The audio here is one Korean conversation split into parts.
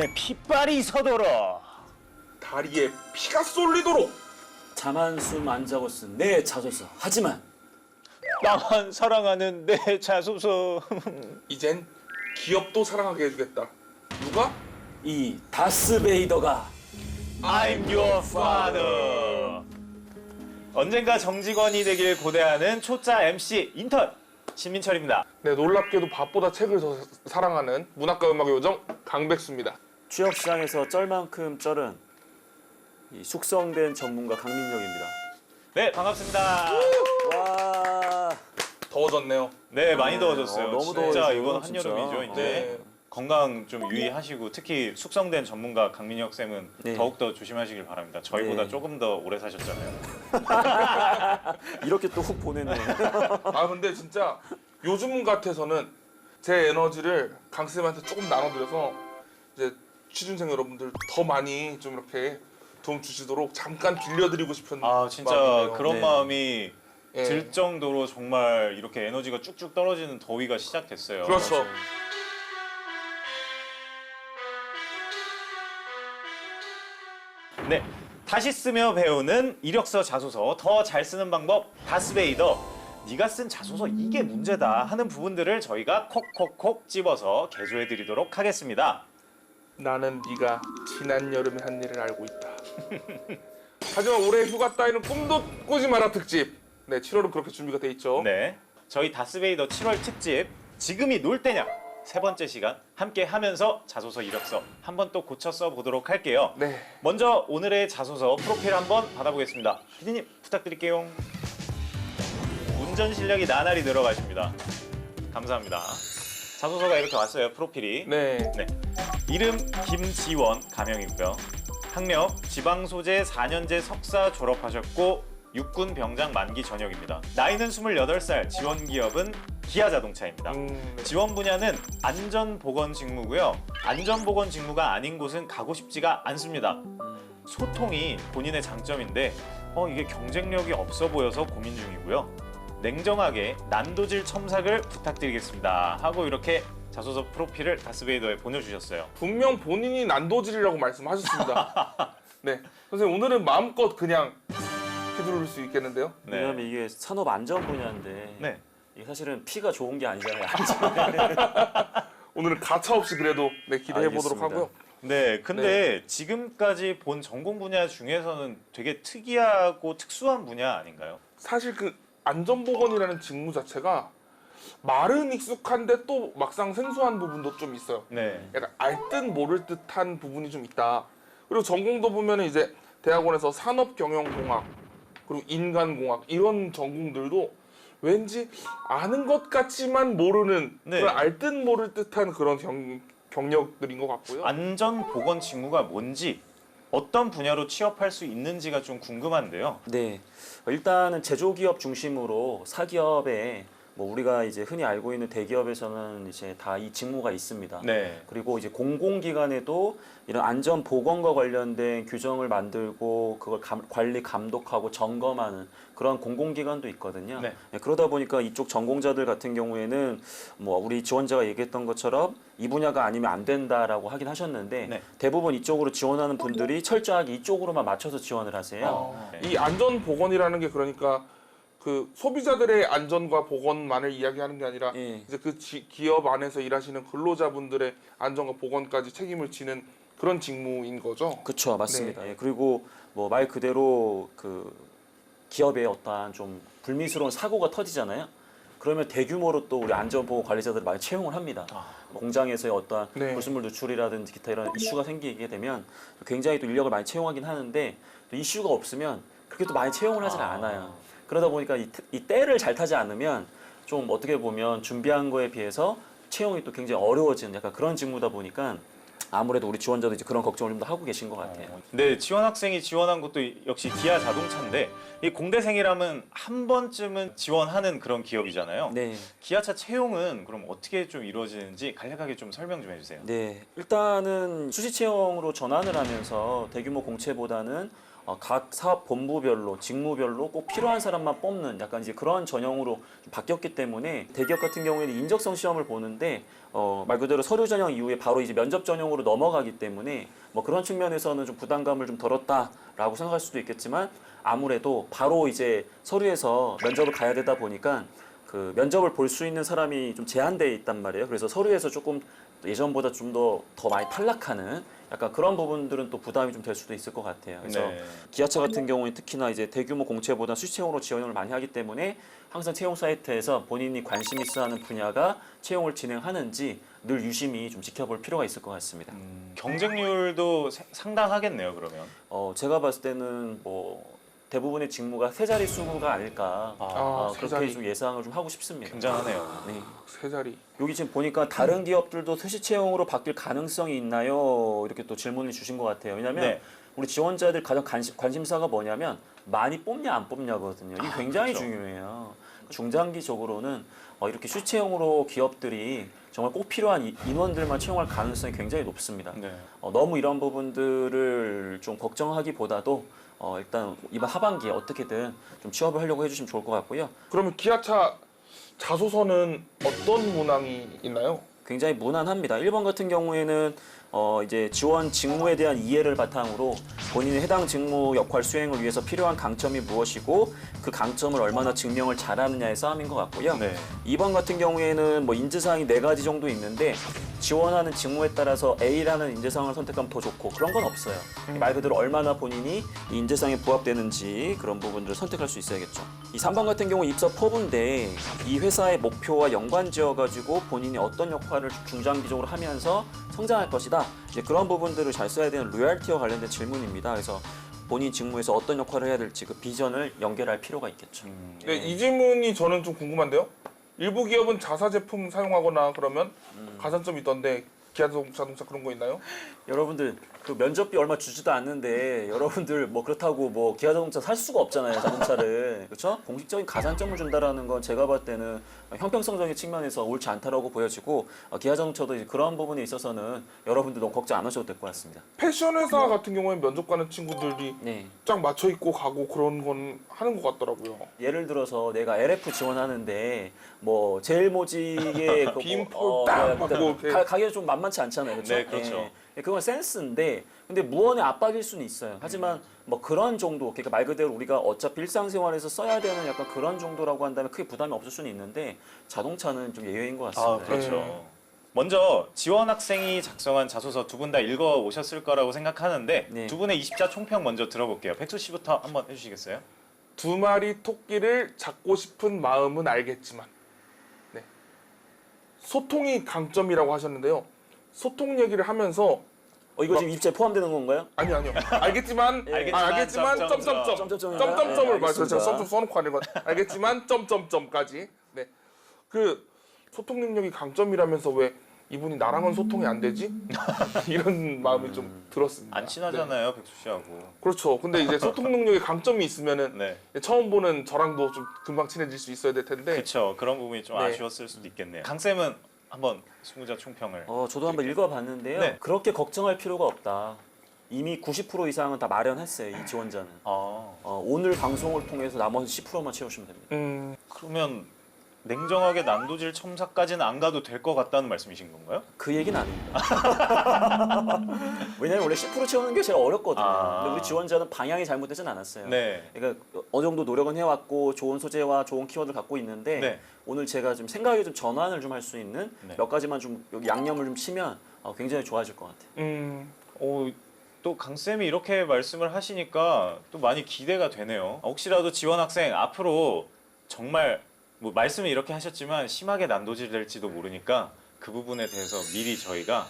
내 핏발이 서도록 다리에 피가 쏠리도록 잠 한숨 안 자고 쓴 내 자소서. 하지만 나만 사랑하는 내 자소서. 이젠 기업도 사랑하게 해주겠다. 누가? 이 다스베이더가 I'm your father. 언젠가 정직원이 되길 고대하는 초짜 MC 인턴 신민철입니다. 네, 놀랍게도 밥보다 책을 더 사랑하는 문학과 음악의 요정 강백수입니다. 취업시장에서 쩔만큼 쩔은 이 숙성된 전문가 강민혁입니다. 네, 반갑습니다. 와, 더워졌네요. 네, 많이 더워졌어요. 너무 진짜 더워져요, 이건 진짜. 한여름이죠. 이제 네. 건강 좀 유의하시고 특히 숙성된 전문가 강민혁 쌤은 네. 더욱더 조심하시길 바랍니다. 저희보다 네. 조금 더 오래 사셨잖아요. 이렇게 또 훅 보내네. 아 근데 진짜 요즘 같아서는 제 에너지를 강쌤한테 조금 나눠드려서 이제 취준생 여러분들 더 많이 좀 이렇게 도움 주시도록 잠깐 빌려드리고 싶은 아 진짜 마음이네요. 그런 네. 마음이 예. 들 정도로 정말 이렇게 에너지가 쭉쭉 떨어지는 더위가 시작됐어요. 그렇죠. 네, 다시 쓰며 배우는 이력서 자소서 더 잘 쓰는 방법 다스베이더. 네가 쓴 자소서 이게 문제다 하는 부분들을 저희가 콕콕콕 집어서 개조해드리도록 하겠습니다. 나는 네가 지난 여름에 한 일을 알고 있다. 하지만 올해 휴가 따위는 꿈도 꾸지 마라 특집. 네, 7월은 그렇게 준비가 돼 있죠. 네, 저희 다스베이더 7월 특집 지금이 놀 때냐 세 번째 시간 함께 하면서 자소서 이력서 한번 또 고쳐 써보도록 할게요. 네. 먼저 오늘의 자소서 프로필 한번 받아보겠습니다. 피디님 부탁드릴게요. 운전 실력이 나날이 늘어가십니다. 감사합니다. 자소서가 이렇게 왔어요. 프로필이. 네. 네. 이름 김지원 가명이고요. 학력 지방 소재 4년제 석사 졸업하셨고 육군 병장 만기 전역입니다. 나이는 28살, 지원 기업은 기아자동차입니다. 지원 분야는 안전보건 직무고요. 안전보건 직무가 아닌 곳은 가고 싶지가 않습니다. 소통이 본인의 장점인데 이게 경쟁력이 없어 보여서 고민 중이고요. 냉정하게 난도질 첨삭을 부탁드리겠습니다. 하고 이렇게 자소서 프로필을 다스베이더에 보내주셨어요. 분명 본인이 난도질이라고 말씀하셨습니다. 네. 선생님 오늘은 마음껏 그냥 휘두를 수 있겠는데요. 네. 왜냐면 이게 산업 안전 분야인데 네. 이게 사실은 피가 좋은 게 아니잖아요. 오늘은 가차 없이 그래도 네, 기대해 보도록 알겠습니다. 하고요. 네, 근데 지금까지 본 전공 분야 중에서는 되게 특이하고 특수한 분야 아닌가요? 사실 그 안전보건이라는 직무 자체가 말은 익숙한데 또 막상 생소한 부분도 좀 있어요. 네. 약간 알 듯 모를 듯한 부분이 좀 있다. 그리고 전공도 보면은 이제 대학원에서 산업경영공학 그리고 인간공학 이런 전공들도 왠지 아는 것 같지만 모르는 네. 그런 알 듯 모를 듯한 그런 경력들인 것 같고요. 안전보건 직무가 뭔지 어떤 분야로 취업할 수 있는지가 좀 궁금한데요. 네, 일단은 제조기업 중심으로 사기업에 뭐 우리가 이제 흔히 알고 있는 대기업에서는 이제 다 이 직무가 있습니다. 네. 그리고 이제 공공기관에도 이런 안전 보건과 관련된 규정을 만들고 그걸 관리 감독하고 점검하는 그런 공공기관도 있거든요. 네. 그러다 보니까 이쪽 전공자들 같은 경우에는 뭐 우리 지원자가 얘기했던 것처럼 이 분야가 아니면 안 된다라고 하긴 하셨는데 네. 대부분 이쪽으로 지원하는 분들이 철저하게 이쪽으로만 맞춰서 지원을 하세요. 네. 이 안전보건이라는 게 그러니까 그 소비자들의 안전과 보건만을 이야기하는 게 아니라 예. 이제 그 기업 안에서 일하시는 근로자분들의 안전과 보건까지 책임을 지는 그런 직무인 거죠. 그렇죠, 맞습니다. 예, 그리고 뭐 말 그대로 그 기업에 어떠한 좀 불미스러운 사고가 터지잖아요. 그러면 대규모로 또 우리 안전보건 관리자들을 많이 채용을 합니다. 공장에서의 어떠한 네. 불순물 누출이라든지 기타 이런 이슈가 생기게 되면 굉장히 또 인력을 많이 채용하긴 하는데 또 이슈가 없으면 그렇게 또 많이 채용을 하질 않아요. 그러다 보니까 이 때를 잘 타지 않으면 좀 어떻게 보면 준비한 거에 비해서 채용이 또 굉장히 어려워지는 약간 그런 직무다 보니까 아무래도 우리 지원자도 이제 그런 걱정을 좀 더 하고 계신 것 같아요. 네, 지원 학생이 지원한 것도 역시 기아 자동차인데 이 공대생이라면 한 번쯤은 지원하는 그런 기업이잖아요. 네. 기아차 채용은 그럼 어떻게 좀 이루어지는지 간략하게 좀 설명 좀 해주세요. 네, 일단은 수시 채용으로 전환을 하면서 대규모 공채보다는 각 사업 본부별로 직무별로 꼭 필요한 사람만 뽑는 약간 이제 그런 전형으로 좀 바뀌었기 때문에 대기업 같은 경우에는 인적성 시험을 보는데 말 그대로 서류 전형 이후에 바로 이제 면접 전형으로 넘어가기 때문에 뭐 그런 측면에서는 좀 부담감을 좀 덜었다라고 생각할 수도 있겠지만 아무래도 바로 이제 서류에서 면접을 가야 되다 보니까 그 면접을 볼 수 있는 사람이 좀 제한돼 있단 말이에요. 그래서 서류에서 조금 예전보다 좀 더 많이 탈락하는 약간 그런 부분들은 또 부담이 좀 될 수도 있을 것 같아요. 그래서 네. 기아차 같은 경우에 특히나 이제 대규모 공채보다 수시채용으로 지원을 많이 하기 때문에 항상 채용 사이트에서 본인이 관심 있어 하는 분야가 채용을 진행하는지 늘 유심히 좀 지켜볼 필요가 있을 것 같습니다. 경쟁률도 상당하겠네요, 그러면. 제가 봤을 때는 뭐 대부분의 직무가 세 자리 수가 아닐까 세 그렇게 자리. 좀 예상을 좀 하고 싶습니다. 굉장하네요. 네. 세 자리. 여기 지금 보니까 다른 기업들도 수시 채용으로 바뀔 가능성이 있나요? 이렇게 또 질문을 주신 것 같아요. 왜냐하면 네. 우리 지원자들 가장 관심사가 뭐냐면 많이 뽑냐 안 뽑냐거든요. 이게 굉장히 그렇죠. 중요해요. 중장기적으로는 이렇게 수시 채용으로 기업들이 정말 꼭 필요한 인원들만 채용할 가능성이 굉장히 높습니다. 네. 너무 이런 부분들을 좀 걱정하기보다도 일단 이번 하반기에 어떻게든 좀 취업을 하려고 해주시면 좋을 것 같고요. 그러면 기아차 자소서는 어떤 문항이 있나요? 굉장히 무난합니다. 1번 같은 경우에는 이제 지원 직무에 대한 이해를 바탕으로 본인의 해당 직무 역할 수행을 위해서 필요한 강점이 무엇이고 그 강점을 얼마나 증명을 잘하느냐의 싸움인 것 같고요. 네. 2번 같은 경우에는 뭐 인재사항이 4가지 정도 있는데 지원하는 직무에 따라서 A라는 인재사항을 선택하면 더 좋고 그런 건 없어요. 말 그대로 얼마나 본인이 이 인재사항에 부합되는지 그런 부분들을 선택할 수 있어야겠죠. 이 3번 같은 경우 입사 포부인데 이 회사의 목표와 연관지어가지고 본인이 어떤 역할을 중장기적으로 하면서 성장할 것이다. 이제 그런 부분들을 잘 써야 되는 로열티와 관련된 질문입니다. 그래서 본인 직무에서 어떤 역할을 해야 될지 그 비전을 연결할 필요가 있겠죠. 네, 이 질문이 저는 좀 궁금한데요. 일부 기업은 자사 제품 사용하거나 그러면 가산점이 있던데 기아자동차 그런 거 있나요? 여러분들 그 면접비 얼마 주지도 않는데 여러분들 뭐 그렇다고 뭐 기아자동차 살 수가 없잖아요, 자동차를. 그렇죠? 공식적인 가산점을 준다라는 건 제가 봤을 때는 형평성적인 측면에서 옳지 않다라고 보여지고 기아자동차도 이제 그런 부분에 있어서는 여러분들 너무 걱정 안 하셔도 될 것 같습니다. 패션 회사 같은 경우에는 면접 가는 친구들이 네. 쫙 맞춰 입고 가고 그런 건 하는 것 같더라고요. 예를 들어서 내가 LF 지원하는데 뭐 제일 모직의 그 빔폴 딱 근데 맞고 이렇게. 가격이 좀 만만치 않잖아요, 그렇죠? 네, 그렇죠. 그건 센스인데 근데 무언의 압박일 수는 있어요. 하지만 뭐 그런 정도, 그러니까 말 그대로 우리가 어차피 일상생활에서 써야 되는 약간 그런 정도라고 한다면 크게 부담이 없을 수는 있는데 자동차는 좀 예외인 것 같습니다. 그렇죠. 네. 먼저 지원 학생이 작성한 자소서 두 분 다 읽어 오셨을 거라고 생각하는데 네. 두 분의 20자 총평 먼저 들어볼게요. 백수 씨부터 한번 해주시겠어요? 2마리 토끼를 잡고 싶은 마음은 알겠지만 네. 소통이 강점이라고 하셨는데요. 소통 얘기를 하면서 이거 지금 입자에 포함되는 건가요? 아니요. 알겠지만 알겠지만 점점점 점점점인가요? 점점점을 네, 맞춰서 제가 알겠습니다. 점 써놓고 하는 건 알겠지만 점점점까지. 네. 그 소통 능력이 강점이라면서 왜 이분이 나랑은 소통이 안 되지? 이런 마음이 좀 들었습니다. 안 친하잖아요, 백수 씨하고. 네. 그렇죠. 근데 이제 소통 능력에 강점이 있으면은 네. 처음 보는 저랑도 좀 금방 친해질 수 있어야 될 텐데. 그렇죠. 그런 부분이 좀 네. 아쉬웠을 수도 있겠네요. 강 쌤은 한번 승무자 총평을. 저도 한번 읽어봤는데요. 네. 그렇게 걱정할 필요가 없다. 이미 90% 이상은 다 마련했어요, 이 지원자는. 오늘 방송을 통해서 나머지 10%만 채우시면 됩니다. 그러면 냉정하게 난도질 첨삭까지는 안 가도 될 것 같다는 말씀이신 건가요? 그 얘기는 아닙니다. 왜냐면 원래 10% 채우는 게 제일 어렵거든요. 근데 우리 지원자는 방향이 잘못되진 않았어요. 네. 그러니까 어느 정도 노력은 해왔고 좋은 소재와 좋은 키워드를 갖고 있는데 네. 오늘 제가 좀 생각에 좀 전환을 좀 할 수 있는 네. 몇 가지만 좀 여기 양념을 좀 치면 굉장히 좋아질 것 같아요. 또 강쌤이 이렇게 말씀을 하시니까 또 많이 기대가 되네요. 혹시라도 지원 학생 앞으로 정말 뭐 말씀을 이렇게 하셨지만 심하게 난도질 될지도 모르니까 그 부분에 대해서 미리 저희가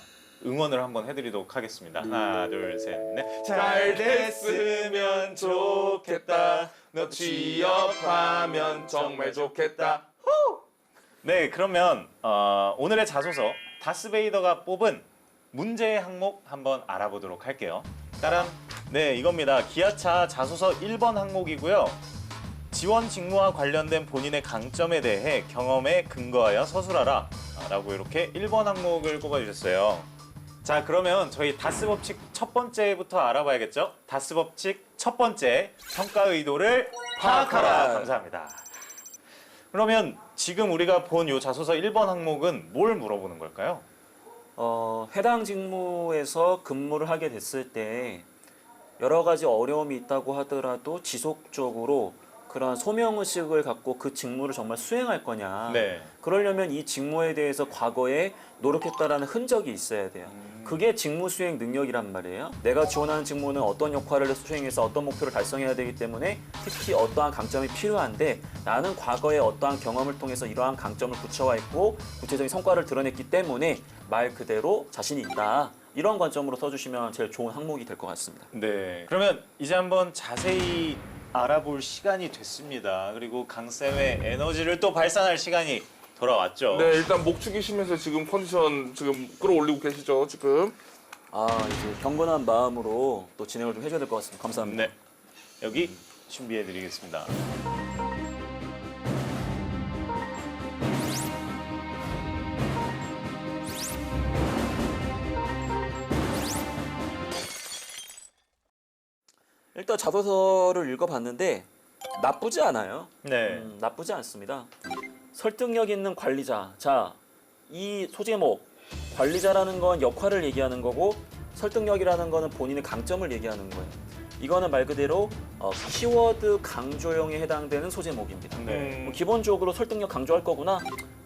응원을 한번 해드리도록 하겠습니다. 하나, 둘, 셋, 넷. 잘 됐으면 좋겠다. 너 취업하면 정말 좋겠다. 네, 그러면 오늘의 자소서 다스베이더가 뽑은 문제의 항목 한번 알아보도록 할게요. 따란, 네, 이겁니다. 기아차 자소서 1번 항목이고요. 지원 직무와 관련된 본인의 강점에 대해 경험에 근거하여 서술하라 라고 이렇게 1번 항목을 꼽아주셨어요. 자, 그러면 저희 다스 법칙 첫 번째부터 알아봐야겠죠? 다스 법칙 첫 번째, 평가 의도를 파악하라. 감사합니다. 그러면 지금 우리가 본 요 자소서 1번 항목은 뭘 물어보는 걸까요? 해당 직무에서 근무를 하게 됐을 때 여러 가지 어려움이 있다고 하더라도 지속적으로 그러한 소명의식을 갖고 그 직무를 정말 수행할 거냐. 네. 그러려면 이 직무에 대해서 과거에 노력했다라는 흔적이 있어야 돼요. 그게 직무 수행 능력이란 말이에요. 내가 지원하는 직무는 어떤 역할을 수행해서 어떤 목표를 달성해야 되기 때문에 특히 어떠한 강점이 필요한데 나는 과거에 어떠한 경험을 통해서 이러한 강점을 구체화했고 구체적인 성과를 드러냈기 때문에 말 그대로 자신이 있다. 이런 관점으로 써주시면 제일 좋은 항목이 될 것 같습니다. 네. 그러면 이제 한번 자세히 알아볼 시간이 됐습니다. 그리고 강쌤의 에너지를 또 발산할 시간이 돌아왔죠. 네, 일단 목 축이시면서 지금 컨디션 지금 끌어올리고 계시죠, 지금. 이제 경건한 마음으로 또 진행을 좀 해줘야 될 것 같습니다. 감사합니다. 네. 여기 준비해드리겠습니다. 일단 자소서를 읽어봤는데 나쁘지 않아요. 네. 나쁘지 않습니다. 설득력 있는 관리자. 자, 이 소제목 관리자라는 건 역할을 얘기하는 거고 설득력이라는 거는 본인의 강점을 얘기하는 거예요. 이거는 말 그대로 키워드 강조형에 해당되는 소제목입니다. 네. 뭐 기본적으로 설득력 강조할 거구나.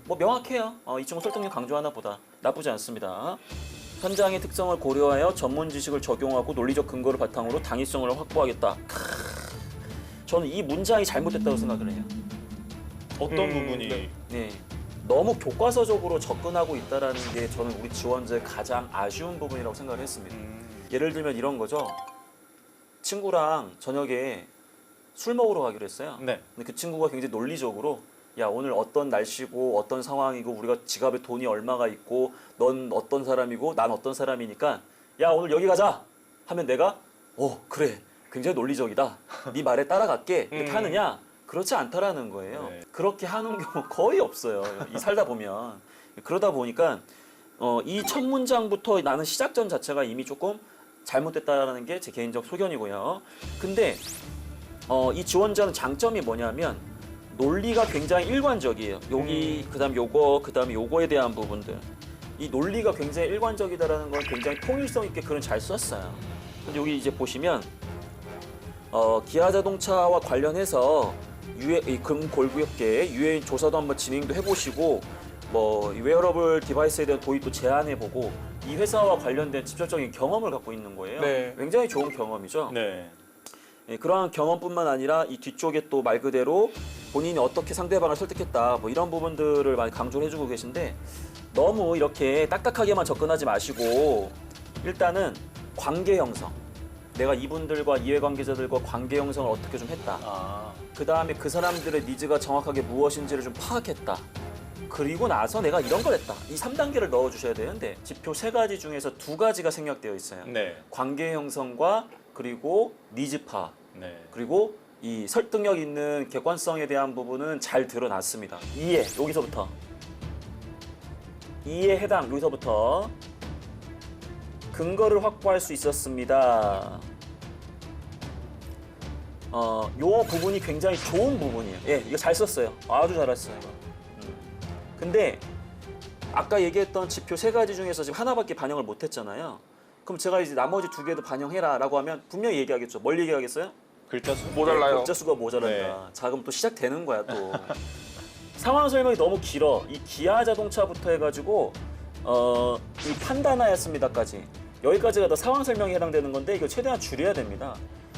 뭐 명확해요. 이 친구 설득력 강조하나 보다. 나쁘지 않습니다. 현장의 특성을 고려하여 전문 지식을 적용하고 논리적 근거를 바탕으로 당위성을 확보하겠다. 저는 이 문장이 잘못됐다고 생각을 해요. 어떤 부분이? 네. 네. 너무 교과서적으로 접근하고 있다는 게 저는 우리 지원자의 가장 아쉬운 부분이라고 생각을 했습니다. 예를 들면 이런 거죠. 친구랑 저녁에 술 먹으러 가기로 했어요. 네. 근데 그 친구가 굉장히 논리적으로 야 오늘 어떤 날씨고 어떤 상황이고 우리가 지갑에 돈이 얼마가 있고 넌 어떤 사람이고 난 어떤 사람이니까 야 오늘 여기 가자 하면 내가 그래 굉장히 논리적이다 네 말에 따라갈게 이렇게 하느냐 그렇지 않다라는 거예요. 네. 그렇게 하는 경우 거의 없어요. 이 살다 보면 그러다 보니까 이 첫 문장부터 나는 시작점 자체가 이미 조금 잘못됐다라는 게 제 개인적 소견이고요. 근데 이 지원자는 장점이 뭐냐면 논리가 굉장히 일관적이에요. 여기 그다음 요거 그다음에 요거에 대한 부분들 이 논리가 굉장히 일관적이다라는 건 굉장히 통일성 있게 글은 잘 썼어요. 근데 여기 이제 보시면 기아 자동차와 관련해서 이 금골구역계 유해인 조사도 한번 진행도 해보시고 뭐 웨어러블 디바이스에 대한 도입도 제안해보고 이 회사와 관련된 직접적인 경험을 갖고 있는 거예요. 네. 굉장히 좋은 경험이죠. 네. 그러한 경험뿐만 아니라 이 뒤쪽에 또 말 그대로 본인이 어떻게 상대방을 설득했다 뭐 이런 부분들을 많이 강조를 해주고 계신데 너무 이렇게 딱딱하게만 접근하지 마시고 일단은 관계 형성 내가 이분들과 이해관계자들과 관계 형성을 어떻게 좀 했다. 그 다음에 그 사람들의 니즈가 정확하게 무엇인지를 좀 파악했다. 그리고 나서 내가 이런 걸 했다. 이 3단계를 넣어주셔야 되는데 지표 3가지 중에서 2가지가 생략되어 있어요. 네. 관계 형성과 그리고 니즈 파악. 네. 그리고 이 설득력 있는 객관성에 대한 부분은 잘 드러났습니다. 이해, 여기서부터. 이해 해당, 여기서부터. 근거를 확보할 수 있었습니다. 요 부분이 굉장히 좋은 부분이에요. 예, 이거 잘 썼어요. 아주 잘했어요. 근데 아까 얘기했던 지표 3가지 중에서 지금 하나밖에 반영을 못했잖아요. 그럼 제가 이제 나머지 2개도 반영해라라고 하면 분명히 얘기하겠죠. 뭘 얘기하겠어요? 글자 수? 모자라요. 글자 수가 모자란다. 네. 자, 그럼 또 시작되는 거야 또. 상황 설명이 너무 길어. 이 기아 자동차부터 해가지고 이 판단하였습니다까지 여기까지가 다 상황 설명에 해당되는 건데 이거 최대한 줄여야 됩니다.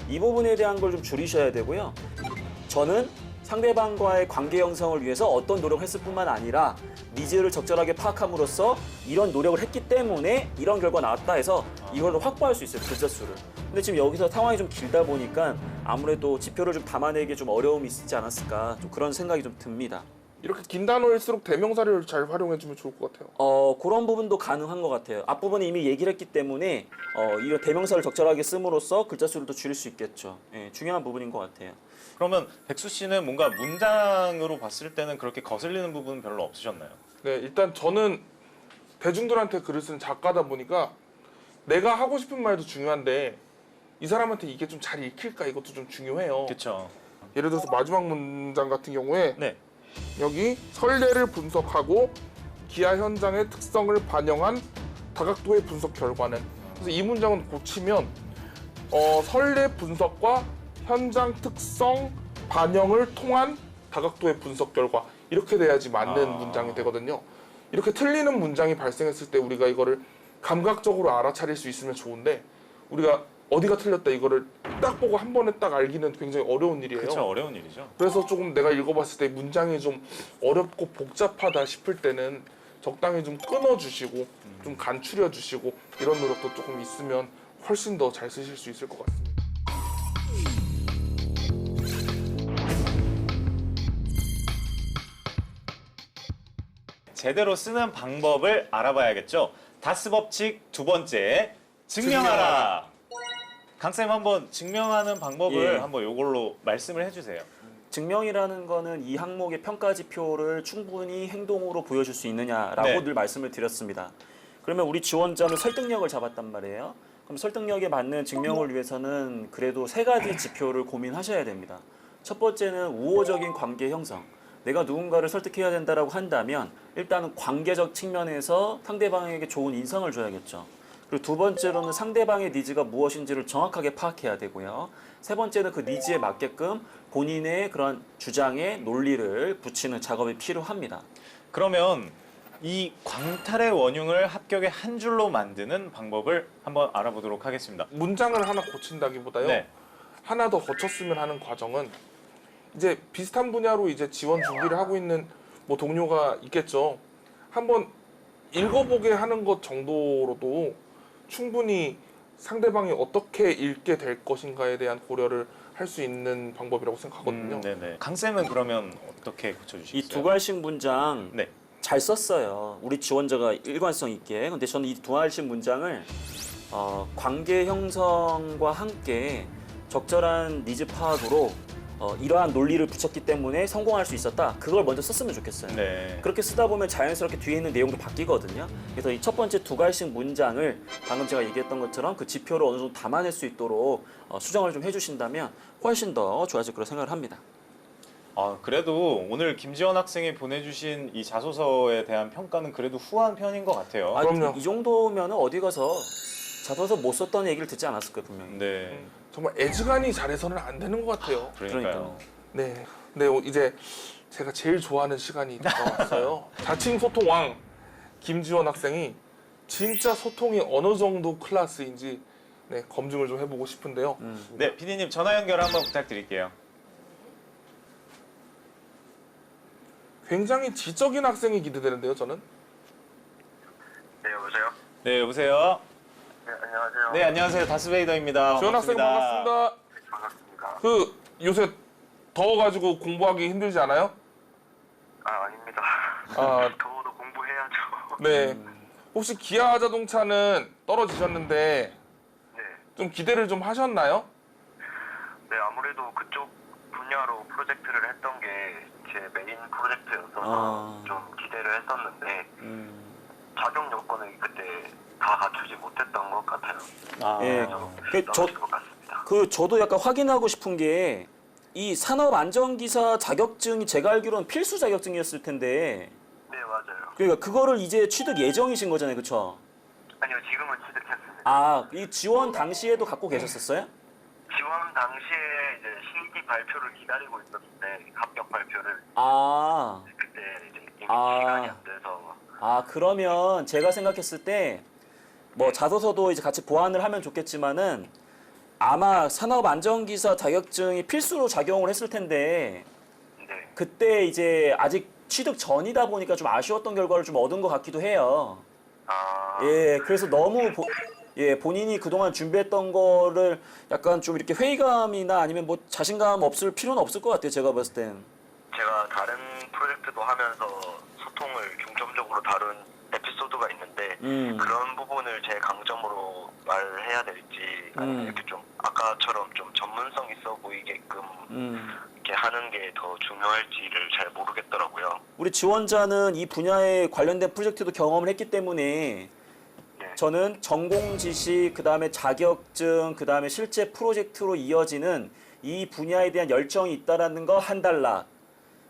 이 부분에 대한 걸 좀 줄이셔야 되고요. 저는 상대방과의 관계 형성을 위해서 어떤 노력을 했을 뿐만 아니라 니즈를 적절하게 파악함으로써 이런 노력을 했기 때문에 이런 결과 나왔다 해서 이걸 확보할 수 있어요, 글자 수를. 근데 지금 여기서 상황이 좀 길다 보니까 아무래도 지표를 좀 담아내기 좀 어려움이 있지 않았을까 좀 그런 생각이 좀 듭니다. 이렇게 긴 단어일수록 대명사를 잘 활용해주면 좋을 것 같아요. 그런 부분도 가능한 것 같아요. 앞부분에 이미 얘기를 했기 때문에 이 대명사를 적절하게 씀으로써 글자 수를 더 줄일 수 있겠죠. 예, 중요한 부분인 것 같아요. 그러면 백수 씨는 뭔가 문장으로 봤을 때는 그렇게 거슬리는 부분은 별로 없으셨나요? 네, 일단 저는 대중들한테 글을 쓰는 작가다 보니까 내가 하고 싶은 말도 중요한데 이 사람한테 이게 좀 잘 읽힐까 이것도 좀 중요해요. 그렇죠. 예를 들어서 마지막 문장 같은 경우에 네. 여기 선례를 분석하고 기아 현장의 특성을 반영한 다각도의 분석 결과는, 그래서 이 문장은 고치면 선례 분석과 현장 특성 반영을 통한 다각도의 분석 결과, 이렇게 돼야지 맞는 문장이 되거든요. 이렇게 틀리는 문장이 발생했을 때 우리가 이거를 감각적으로 알아차릴 수 있으면 좋은데, 우리가 어디가 틀렸다 이거를 딱 보고 한 번에 딱 알기는 굉장히 어려운 일이에요. 그렇죠. 어려운 일이죠. 그래서 조금 내가 읽어봤을 때 문장이 좀 어렵고 복잡하다 싶을 때는 적당히 좀 끊어주시고 좀 간추려주시고 이런 노력도 조금 있으면 훨씬 더 잘 쓰실 수 있을 것 같습니다. 제대로 쓰는 방법을 알아봐야겠죠. 다스 법칙 두 번째, 증명하라. 강쌤 한번 증명하는 방법을 예. 한번 요걸로 말씀을 해주세요. 증명이라는 거는 이 항목의 평가 지표를 충분히 행동으로 보여줄 수 있느냐라고 네. 늘 말씀을 드렸습니다. 그러면 우리 지원자는 설득력을 잡았단 말이에요. 그럼 설득력에 맞는 증명을 위해서는 그래도 세 가지 지표를 고민하셔야 됩니다. 첫 번째는 우호적인 관계 형성. 내가 누군가를 설득해야 된다라고 한다면 일단은 관계적 측면에서 상대방에게 좋은 인상을 줘야겠죠. 그리고 두 번째로는 상대방의 니즈가 무엇인지를 정확하게 파악해야 되고요. 세 번째는 그 니즈에 맞게끔 본인의 그런 주장에 논리를 붙이는 작업이 필요합니다. 그러면 이 광탈의 원흉을 합격의 한 줄로 만드는 방법을 한번 알아보도록 하겠습니다. 문장을 하나 고친다기보다요. 네. 하나 더 거쳤으면 하는 과정은, 이제 비슷한 분야로 이제 지원 준비를 하고 있는 뭐 동료가 있겠죠. 한번 읽어보게 하는 것 정도로도 충분히 상대방이 어떻게 읽게 될 것인가에 대한 고려를 할 수 있는 방법이라고 생각하거든요. 네네. 강쌤은 그러면 어떻게 고쳐주시겠어요? 이 두 갈씩 문장 네. 잘 썼어요. 우리 지원자가 일관성 있게. 근데 저는 이 두 갈씩 문장을 관계 형성과 함께 적절한 니즈 파악으로 이러한 논리를 붙였기 때문에 성공할 수 있었다. 그걸 먼저 썼으면 좋겠어요. 네. 그렇게 쓰다 보면 자연스럽게 뒤에 있는 내용도 바뀌거든요. 그래서 이 첫 번째 두 갈씩 문장을 방금 제가 얘기했던 것처럼 그 지표를 어느 정도 담아낼 수 있도록 수정을 좀 해주신다면 훨씬 더 좋아질 거라 생각을 합니다. 그래도 오늘 김지원 학생이 보내주신 이 자소서에 대한 평가는 그래도 후한 편인 것 같아요. 그럼요. 이 정도면 어디 가서 자소서 못 썼던 얘기를 듣지 않았을 거예요, 분명히. 네. 정말 애지간히 잘해서는 안 되는 것 같아요. 그러니까요. 네. 네, 이제 제가 제일 좋아하는 시간이 다가왔어요. 자칭 소통왕 김지원 학생이 진짜 소통이 어느 정도 클래스인지 검증을 좀 해보고 싶은데요. 네, PD님 전화 연결 한번 부탁드릴게요. 굉장히 지적인 학생이 기대되는데요, 저는. 네, 여보세요? 네, 여보세요. 네, 안녕하세요. 네, 안녕하세요. 다스베이더입니다. 지원 학생 반갑습니다. 반갑습니다. 그 요새 더워가지고 공부하기 힘들지 않아요? 아닙니다. 아, 더워도 공부해야죠. 네. 혹시 기아 자동차는 떨어지셨는데 네. 좀 기대를 좀 하셨나요? 네, 아무래도 그쪽 분야로 프로젝트를 했던 게 제 메인 프로젝트여서 좀 기대를 했었는데 자격 요건을 그때 다 갖추지 못했던 것 같아요. 예. 떨어질 것 같습니다. 저도 약간 확인하고 싶은 게 이 산업안전기사 자격증이 제가 알기로는 필수 자격증이었을 텐데 네, 맞아요. 그러니까 그거를 이제 취득 예정이신 거잖아요, 그렇죠? 아니요, 지금은 취득했습니다. 이 지원 당시에도 갖고 계셨었어요? 지원 당시에 이제 실기 발표를 기다리고 있었는데 합격 발표를 그때 이제 이미 시간이 안 돼서 그러면 제가 생각했을 때 뭐 자소서도 이제 같이 보완을 하면 좋겠지만은 아마 산업안전기사 자격증이 필수로 작용을 했을 텐데 네. 그때 이제 아직 취득 전이다 보니까 좀 아쉬웠던 결과를 좀 얻은 것 같기도 해요. 예, 그래서 너무 본인이 그동안 준비했던 거를 약간 좀 이렇게 회의감이나 아니면 뭐 자신감 없을 필요는 없을 것 같아요, 제가 봤을 땐. 제가 다른 프로젝트도 하면서 소통을 중점적으로 다룬 에피소드가 있는데 그런 부분을 제 강점으로 말해야 될지 아니면 이렇게 좀 아까처럼 좀 전문성 있어 보이게끔 이렇게 하는 게 더 중요할지를 잘 모르겠더라고요. 우리 지원자는 이 분야에 관련된 프로젝트도 경험을 했기 때문에 네. 저는 전공 지식, 그다음에 자격증, 그다음에 실제 프로젝트로 이어지는 이 분야에 대한 열정이 있다라는 거 한 단락.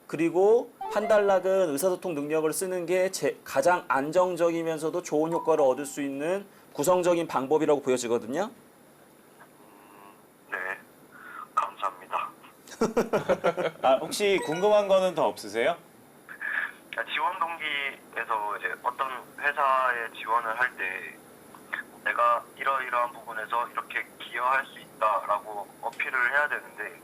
그리고 한 단락은 의사소통 능력을 쓰는 게 가장 안정적이면서도 좋은 효과를 얻을 수 있는 구성적인 방법이라고 보여지거든요. 네, 감사합니다. 혹시 궁금한 거는 더 없으세요? 지원 동기에서 이제 어떤 회사에 지원을 할 때 내가 이러이러한 부분에서 이렇게 기여할 수 있다라고 어필을 해야 되는데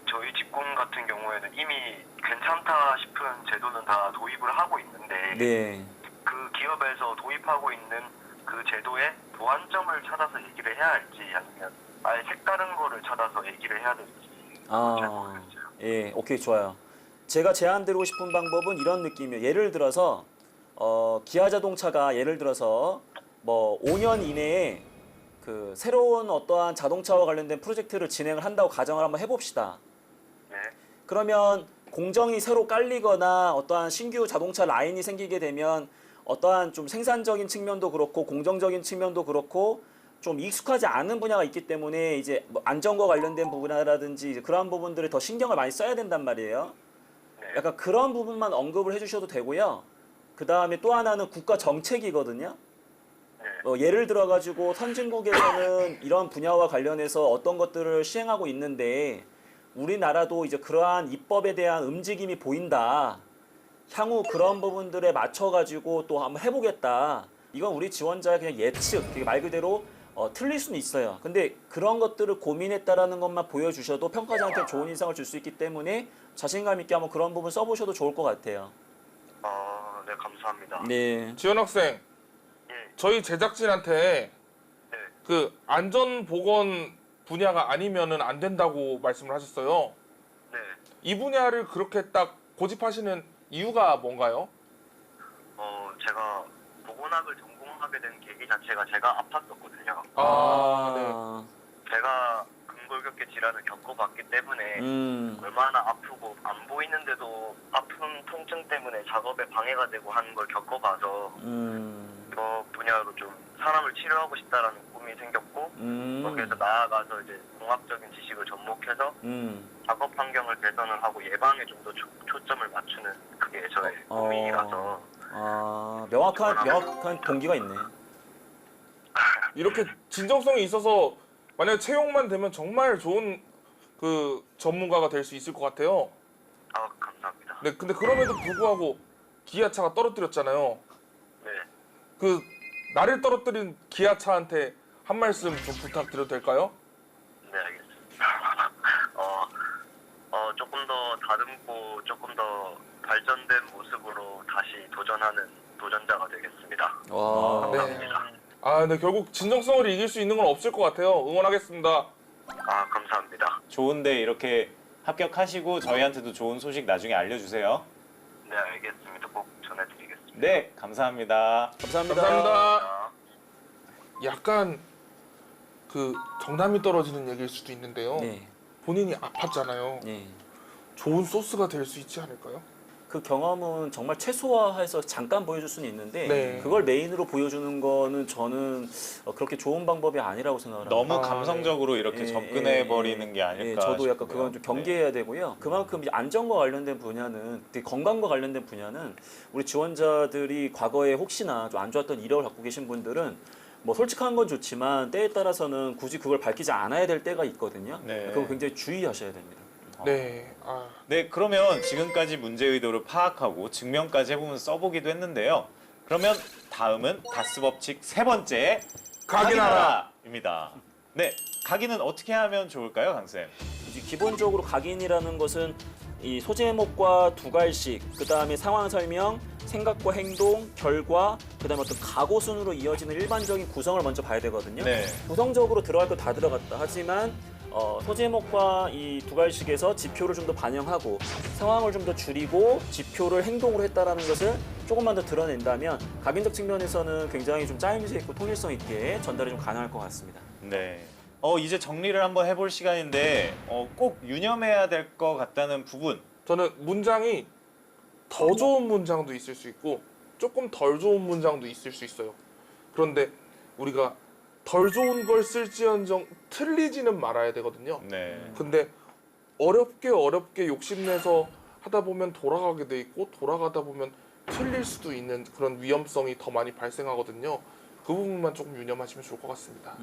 저희 직군 같은 경우에는 이미 괜찮다 싶은 제도는 다 도입을 하고 있는데 네. 그 기업에서 도입하고 있는 그 제도의 보완점을 찾아서 얘기를 해야 할지 아니면 아예 색다른 거를 찾아서 얘기를 해야 될지 잘 모르겠어요. 예, 오케이, 좋아요. 제가 제안드리고 싶은 방법은 이런 느낌이에요. 예를 들어서 기아 자동차가 예를 들어서 뭐 5년 이내에 그 새로운 어떠한 자동차와 관련된 프로젝트를 진행을 한다고 가정을 한번 해봅시다. 네, 그러면 공정이 새로 깔리거나 어떠한 신규 자동차 라인이 생기게 되면 어떠한 좀 생산적인 측면도 그렇고 공정적인 측면도 그렇고 좀 익숙하지 않은 분야가 있기 때문에 이제 뭐 안전과 관련된 부분이라든지 이제 그러한 부분들에 더 신경을 많이 써야 된단 말이에요. 약간 그런 부분만 언급을 해주셔도 되고요. 그 다음에 또 하나는 국가 정책이거든요. 예를 들어가지고 선진국에서는 이런 분야와 관련해서 어떤 것들을 시행하고 있는데 우리나라도 이제 그러한 입법에 대한 움직임이 보인다. 향후 그런 부분들에 맞춰가지고 또 한번 해보겠다. 이건 우리 지원자의 그냥 예측, 말 그대로 틀릴 수는 있어요. 근데 그런 것들을 고민했다라는 것만 보여주셔도 평가자한테 좋은 인상을 줄 수 있기 때문에 자신감 있게 한번 그런 부분 써보셔도 좋을 것 같아요. 네, 감사합니다. 네. 지원 학생, 예, 저희 제작진한테 네, 그 안전보건 분야가 아니면은 안 된다고 말씀을 하셨어요. 네. 이 분야를 그렇게 딱 고집하시는 이유가 뭔가요? 제가 보건학을 전공하게 된 계기 자체가 제가 아팠었거든요. 제가 근골격계 질환을 겪어봤기 때문에 얼마나 아프고 안 보이는데도 아픈 통증 때문에 작업에 방해가 되고 하는 걸 겪어봐서 이거 분야로 좀 사람을 치료하고 싶다라는 꿈이 생겼고 거기에서 나아가서 이제 공학적인 지식을 접목해서 작업 환경을 개선을 하고 예방에 좀 더 초점을 맞추는 그게 저의 꿈이라서 명확한 동기가 있네. 이렇게 진정성이 있어서 만약에 채용만 되면 정말 좋은 그 전문가가 될 수 있을 것 같아요. 감사합니다. 네, 근데 그럼에도 불구하고 기아차가 떨어뜨렸잖아요. 네, 그 나를 떨어뜨린 기아차한테 한 말씀 좀 부탁드려도 될까요? 네, 알겠습니다. 조금 더 다듬고 조금 더 발전된 모습으로 다시 도전하는 도전자가 되겠습니다. 와. 네. 네, 결국 진정성을 이길 수 있는 건 없을 것 같아요. 응원하겠습니다. 감사합니다. 좋은데 이렇게 합격하시고 저희한테도 좋은 소식 나중에 알려주세요. 네, 알겠습니다. 꼭 전해드리겠습니다. 네, 감사합니다. 감사합니다. 감사합니다. 약간 그 정답이 떨어지는 얘기일 수도 있는데요. 네. 본인이 아팠잖아요. 네. 좋은 소스가 될 수 있지 않을까요? 그 경험은 정말 최소화해서 잠깐 보여줄 수는 있는데 네. 그걸 메인으로 보여주는 거는 저는 그렇게 좋은 방법이 아니라고 생각을 합니다. 너무 감성적으로 이렇게 접근해 버리는 게 아닐까 저도 약간 싶고요. 그건 좀 경계해야 되고요. 그만큼 이제 안전과 관련된 분야는, 특히 건강과 관련된 분야는 우리 지원자들이 과거에 혹시나 좀 안 좋았던 이력을 갖고 계신 분들은 뭐 솔직한 건 좋지만 때에 따라서는 굳이 그걸 밝히지 않아야 될 때가 있거든요. 네. 그거 굉장히 주의하셔야 됩니다. 네. 네, 그러면 지금까지 문제 의도를 파악하고 증명까지 해보면서 써보기도 했는데요. 그러면 다음은 다스 법칙 세 번째 각인하라입니다. 네, 각인은 어떻게 하면 좋을까요, 강쌤? 이제 기본적으로 각인이라는 것은 이 소제목과 두 갈씩, 그 다음에 상황 설명, 생각과 행동, 결과, 그 다음에 어떤 각오 순으로 이어지는 일반적인 구성을 먼저 봐야 되거든요. 네. 구성적으로 들어갈 거 다 들어갔다. 하지만 소제목과 이 두 갈씩에서 지표를 좀 더 반영하고 상황을 좀 더 줄이고 지표를 행동으로 했다라는 것을 조금만 더 드러낸다면 각인적 측면에서는 굉장히 좀 짜임새 있고 통일성 있게 전달이 좀 가능할 것 같습니다. 네. 이제 정리를 한번 해볼 시간인데 꼭 유념해야 될 것 같다는 부분. 저는 문장이 더 좋은 문장도 있을 수 있고 조금 덜 좋은 문장도 있을 수 있어요. 그런데 우리가 덜 좋은 걸 쓸지언정 틀리지는 말아야 되거든요. 네. 근데 어렵게 욕심내서 하다 보면 돌아가게 돼 있고 돌아가다 보면 틀릴 수도 있는 그런 위험성이 더 많이 발생하거든요. 그 부분만 조금 유념하시면 좋을 것 같습니다.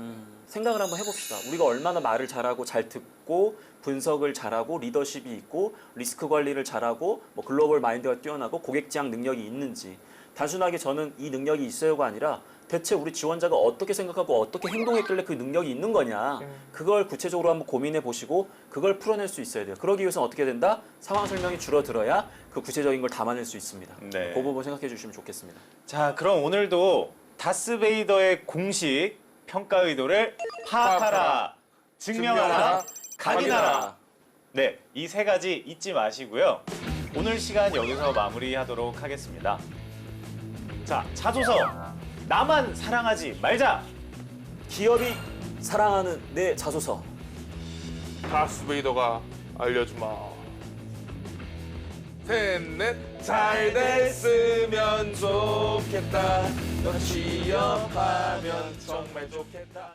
생각을 한번 해봅시다. 우리가 얼마나 말을 잘하고 잘 듣고 분석을 잘하고 리더십이 있고 리스크 관리를 잘하고 뭐 글로벌 마인드가 뛰어나고 고객 지향 능력이 있는지 단순하게 저는 이 능력이 있어요가 아니라 대체 우리 지원자가 어떻게 생각하고 어떻게 행동했길래 그 능력이 있는 거냐 그걸 구체적으로 한번 고민해 보시고 그걸 풀어낼 수 있어야 돼요. 그러기 위해서는 어떻게 된다? 상황 설명이 줄어들어야 그 구체적인 걸 담아낼 수 있습니다. 네. 그 부분 생각해 주시면 좋겠습니다. 자, 그럼 오늘도 다스베이더의 공식 평가 의도를 파악하라, 증명하라, 각인하라. 네, 이 세 가지 잊지 마시고요. 오늘 시간 여기서 마무리하도록 하겠습니다. 자, 자소서 나만 사랑하지 말자. 기업이 사랑하는 내 자소서. 다스베이더가 알려주마. 셋넷 잘 됐으면 좋겠다. 너 취업하면 정말 좋겠다.